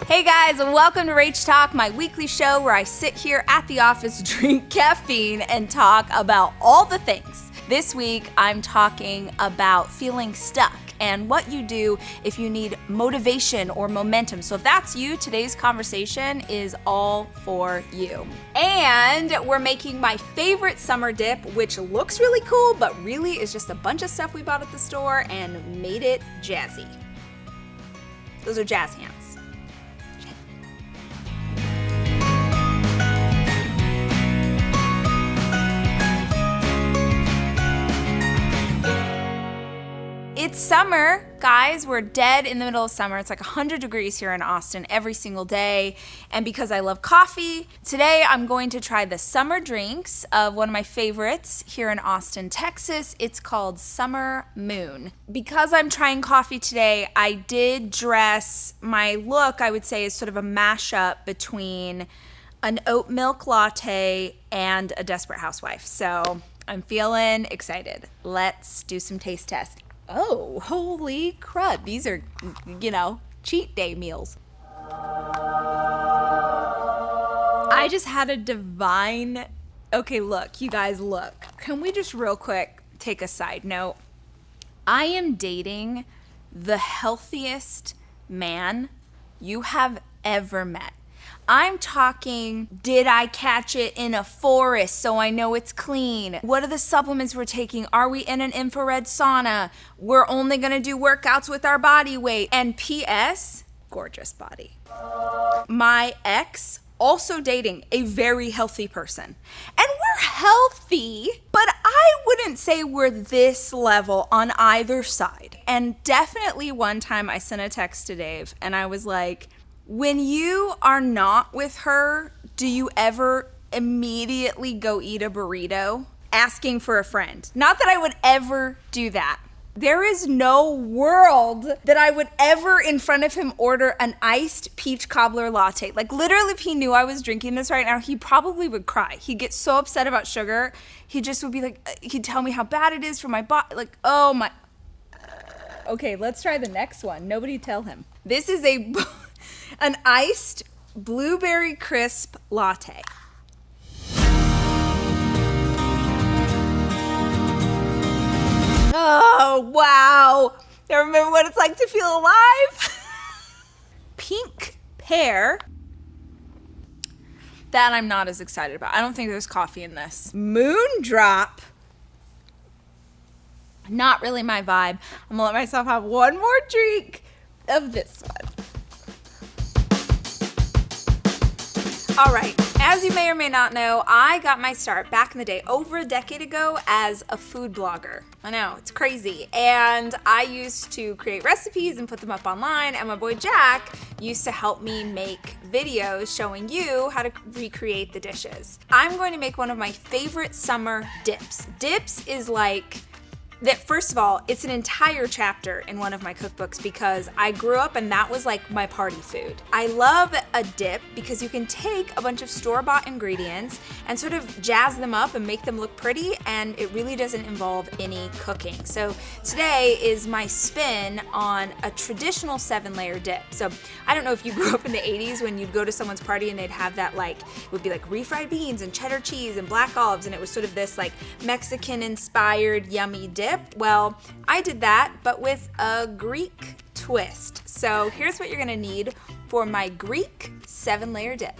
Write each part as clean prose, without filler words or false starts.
Hey guys, and welcome to Rach Talk, my weekly show where I sit here at the office, drink caffeine, and talk about all the things. This week, I'm talking about feeling stuck and what you do if you need motivation or momentum. So if that's you, today's conversation is all for you. And we're making my favorite summer dip, which looks really cool, but really is just a bunch of stuff we bought at the store and made it jazzy. Those are jazz hands. It's summer, guys. We're dead in the middle of summer. It's like 100 degrees here in Austin every single day. And because I love coffee, today I'm going to try the summer drinks of one of my favorites here in Austin, Texas. It's called Summer Moon. Because I'm trying coffee today, I did dress my look, I would say, is sort of a mashup between an oat milk latte and a Desperate Housewife. So I'm feeling excited. Let's do some taste tests. Oh, holy crud. These are, cheat day meals. I just had a divine... Okay, look, you guys, look. Can we just real quick take a side note? I am dating the healthiest man you have ever met. I'm talking, did I catch it in a forest so I know it's clean? What are the supplements we're taking? Are we in an infrared sauna? We're only gonna do workouts with our body weight. And P.S., gorgeous body. My ex, also dating a very healthy person. And we're healthy, but I wouldn't say we're this level on either side. And definitely one time I sent a text to Dave and I was like, when you are not with her, do you ever immediately go eat a burrito asking for a friend? Not that I would ever do that. There is no world that I would ever in front of him order an iced peach cobbler latte. Like literally if he knew I was drinking this right now, he probably would cry. He'd get so upset about sugar. He just would be like, he'd tell me how bad it is for my body. Like, oh my. Okay, let's try the next one. Nobody tell him. This is an iced blueberry crisp latte. Oh, wow. I remember what it's like to feel alive. Pink pear. That I'm not as excited about. I don't think there's coffee in this. Moondrop. Not really my vibe. I'm gonna let myself have one more drink of this one. All right, as you may or may not know, I got my start back in the day, over a decade ago, as a food blogger. I know, it's crazy. And I used to create recipes and put them up online, and my boy Jack used to help me make videos showing you how to recreate the dishes. I'm going to make one of my favorite summer dips. Dips is like... that first of all, it's an entire chapter in one of my cookbooks because I grew up and that was like my party food. I love a dip because you can take a bunch of store-bought ingredients and sort of jazz them up and make them look pretty, and it really doesn't involve any cooking. So today is my spin on a traditional 7-layer dip. So I don't know if you grew up in the 80s when you'd go to someone's party and they'd have that it would be like refried beans and cheddar cheese and black olives, and it was sort of this like Mexican-inspired yummy dip. Well, I did that, but with a Greek twist. So here's what you're gonna need for my Greek 7-layer dip.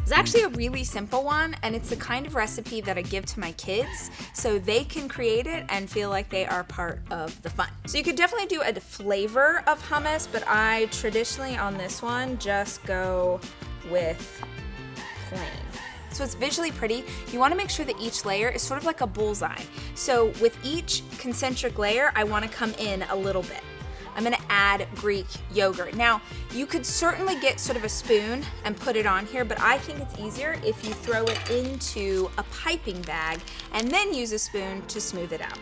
It's actually a really simple one, and it's the kind of recipe that I give to my kids so they can create it and feel like they are part of the fun. So you could definitely do a flavor of hummus, but I traditionally on this one just go with plain. So it's visually pretty. You want to make sure that each layer is sort of like a bullseye. So with each concentric layer, I want to come in a little bit. I'm gonna add Greek yogurt. Now, you could certainly get sort of a spoon and put it on here, but I think it's easier if you throw it into a piping bag and then use a spoon to smooth it out.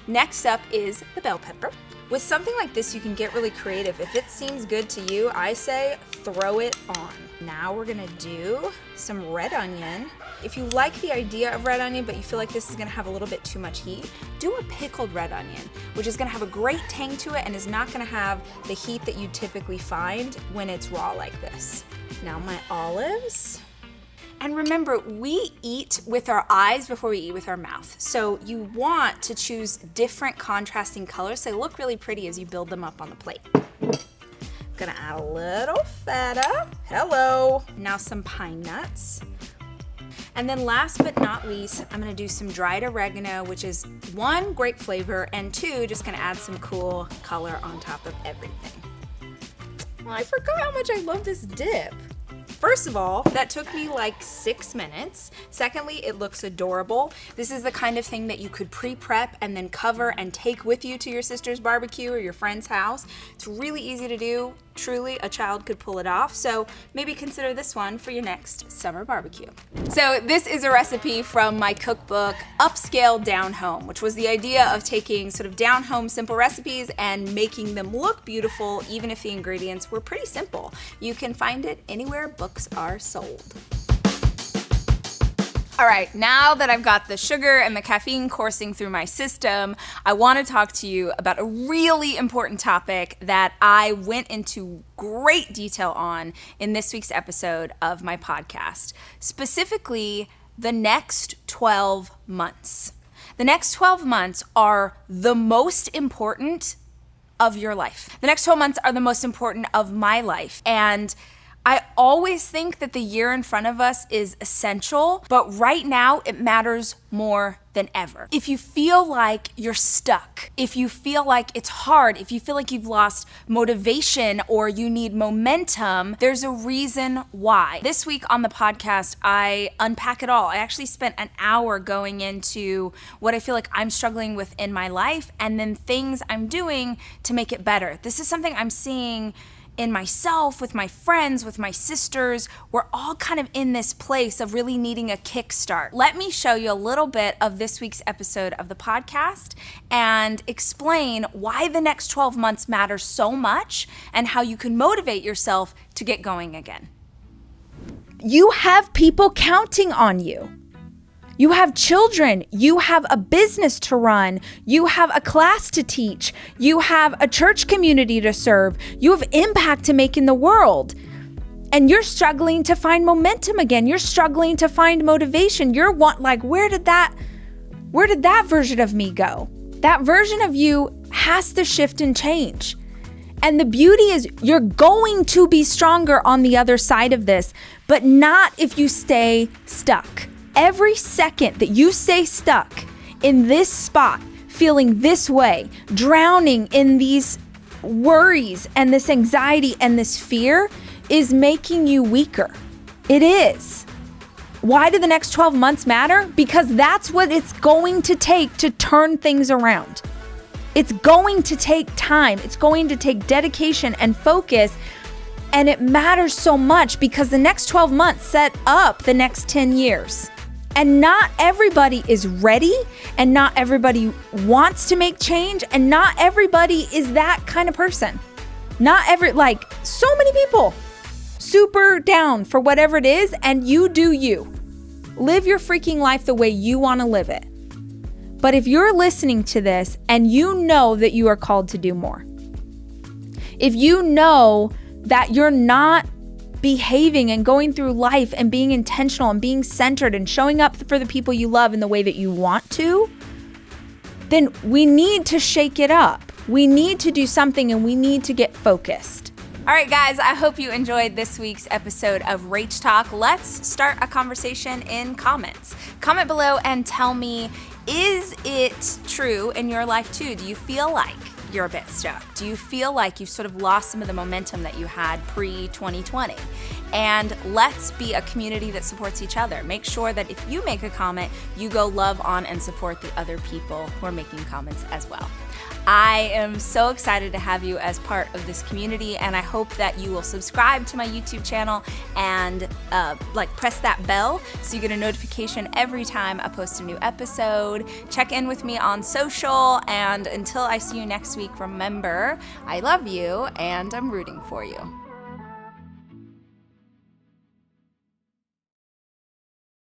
Next up is the bell pepper. With something like this, you can get really creative. If it seems good to you, I say throw it on. Now we're gonna do some red onion. If you like the idea of red onion, but you feel like this is gonna have a little bit too much heat, do a pickled red onion, which is gonna have a great tang to it and is not gonna have the heat that you typically find when it's raw like this. Now my olives. And remember, we eat with our eyes before we eat with our mouth. So you want to choose different contrasting colors so they look really pretty as you build them up on the plate. Gonna add a little feta. Hello. Now some pine nuts. And then last but not least, I'm gonna do some dried oregano, which is 1, great flavor, and 2, just gonna add some cool color on top of everything. Well, I forgot how much I love this dip. First of all, that took me like 6 minutes. Secondly, it looks adorable. This is the kind of thing that you could pre-prep and then cover and take with you to your sister's barbecue or your friend's house. It's really easy to do. Truly, a child could pull it off. So maybe consider this one for your next summer barbecue. So this is a recipe from my cookbook, Upscale Downhome, which was the idea of taking sort of down-home simple recipes and making them look beautiful, even if the ingredients were pretty simple. You can find it anywhere books are sold. All right, now that I've got the sugar and the caffeine coursing through my system, I want to talk to you about a really important topic that I went into great detail on in this week's episode of my podcast, specifically the next 12 months. The next 12 months are the most important of your life. The next 12 months are the most important of my life. And I always think that the year in front of us is essential, but right now it matters more than ever. If you feel like you're stuck, if you feel like it's hard, if you feel like you've lost motivation or you need momentum, there's a reason why. This week on the podcast, I unpack it all. I actually spent an hour going into what I feel like I'm struggling with in my life and then things I'm doing to make it better. This is something I'm seeing in myself, with my friends, with my sisters. We're all kind of in this place of really needing a kickstart. Let me show you a little bit of this week's episode of the podcast and explain why the next 12 months matter so much and how you can motivate yourself to get going again. You have people counting on you. You have children, you have a business to run, you have a class to teach, you have a church community to serve, you have impact to make in the world. And you're struggling to find momentum again. You're struggling to find motivation. Where did that version of me go? That version of you has to shift and change. And the beauty is you're going to be stronger on the other side of this, but not if you stay stuck. Every second that you stay stuck in this spot, feeling this way, drowning in these worries and this anxiety and this fear is making you weaker. It is. Why do the next 12 months matter? Because that's what it's going to take to turn things around. It's going to take time. It's going to take dedication and focus. And it matters so much because the next 12 months set up the next 10 years. And not everybody is ready, and not everybody wants to make change, and not everybody is that kind of person. So many people super down for whatever it is, and you do you. Live your freaking life the way you want to live it. But if you're listening to this and you know that you are called to do more, if you know that you're not behaving and going through life and being intentional and being centered and showing up for the people you love in the way that you want to, then we need to shake it up. We need to do something and we need to get focused. All right, guys, I hope you enjoyed this week's episode of Rach Talk. Let's start a conversation in comments. Comment below and tell me, is it true in your life too? Do you feel like you're a bit stuck? Do you feel like you've sort of lost some of the momentum that you had pre-2020? And let's be a community that supports each other. Make sure that if you make a comment, you go love on and support the other people who are making comments as well. I am so excited to have you as part of this community, and I hope that you will subscribe to my YouTube channel and press that bell so you get a notification every time I post a new episode. Check in with me on social, and until I see you next week, remember, I love you and I'm rooting for you.